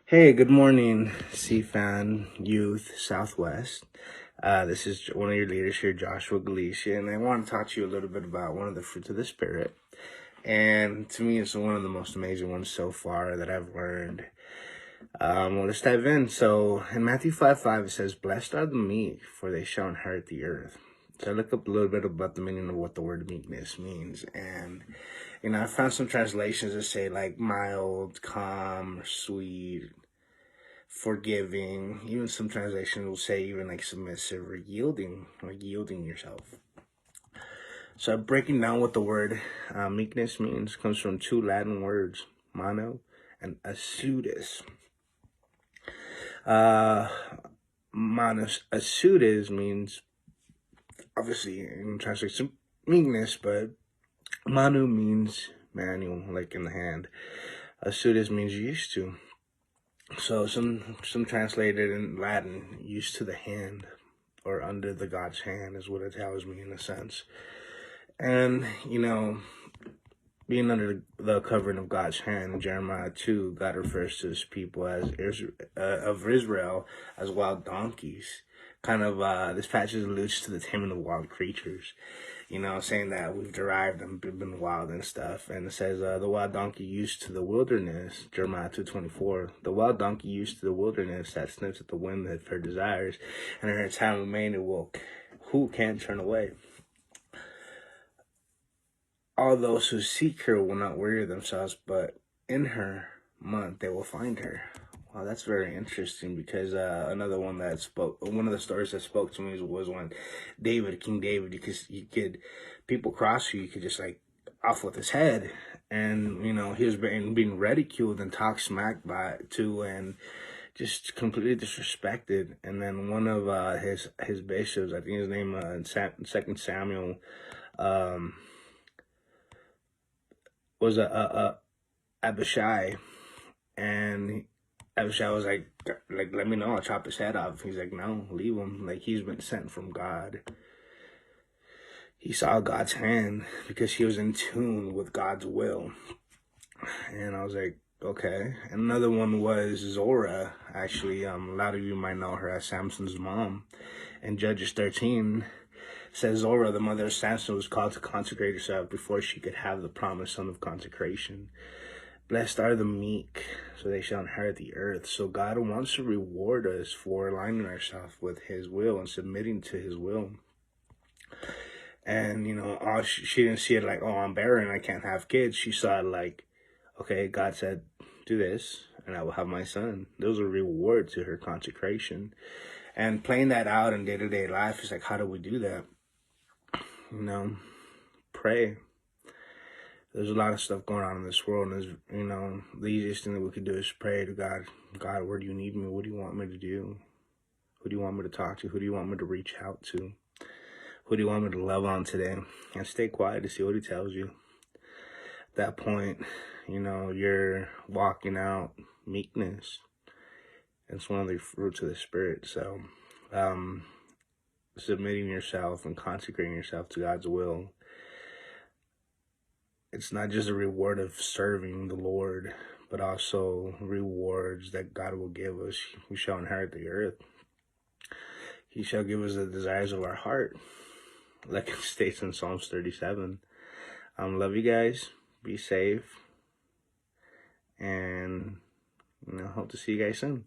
Hey, good morning, CFAN Youth Southwest. This is one of your leaders here, Joshua Galicia, and I want to talk to you a little bit about one of the fruits of the Spirit. And to me, it's one of the most amazing ones so far that I've learned. Well, let's dive in. So in Matthew 5:5, it says, "Blessed are the meek, for they shall inherit the earth." So I looked up a little bit about the meaning of what the word meekness means. And, I found some translations that say like mild, calm, or sweet, forgiving. Even some translations will say even like submissive or yielding, like yielding yourself. So breaking down what the word meekness means, comes from two Latin words, mano and asudis. Manus asudis means, obviously in translation, meekness, but manu means manual, like in the hand. Asudis means used to. So some translated in Latin, used to the hand, or under the God's hand, is what it tells me in a sense. And, being under the covering of God's hand, in Jeremiah 2, God refers to his people as of Israel as wild donkeys. Kind of, this passage alludes to the taming of wild creatures, saying that we've derived and been wild and stuff. And it says, the wild donkey used to the wilderness, Jeremiah 2:24. The wild donkey used to the wilderness that sniffs at the wind of her desires, and in her time of main awoke. Who can't turn away? All those who seek her will not weary themselves, but in her month they will find her. Wow, that's very interesting, because another one that one of the stories that spoke to me was when King David, because people cross you could just like off with his head, and he was being ridiculed and talked smack by too, and just completely disrespected. And then one of his bishops, I think his name in 2 Samuel, was Abishai, and Abishai was like, let me know, I'll chop his head off. He's like, no, leave him. Like, he's been sent from God. He saw God's hand because he was in tune with God's will. And I was like, okay. And another one was Zora. Actually, a lot of you might know her as Samson's mom. In Judges 13, says Zora, the mother of Samson, was called to consecrate herself before she could have the promised son of consecration. Blessed are the meek, so they shall inherit the earth. So God wants to reward us for aligning ourselves with his will and submitting to his will. And, she didn't see it like, oh, I'm barren, I can't have kids. She saw it like, okay, God said, do this, and I will have my son. Those are reward to her consecration. And playing that out in day-to-day life is like, how do we do that? Pray. There's a lot of stuff going on in this world, and the easiest thing that we could do is pray to God. God, where do you need me? What do you want me to do? Who do you want me to talk to? Who do you want me to reach out to? Who do you want me to love on today? And stay quiet to see what he tells you. At that point, you're walking out meekness. It's one of the fruits of the Spirit. So, submitting yourself and consecrating yourself to God's will, it's not just a reward of serving the Lord, but also rewards that God will give us. We shall inherit the earth. He shall give us the desires of our heart, like it states in Psalms 37. Love you guys. Be safe. And, hope to see you guys soon.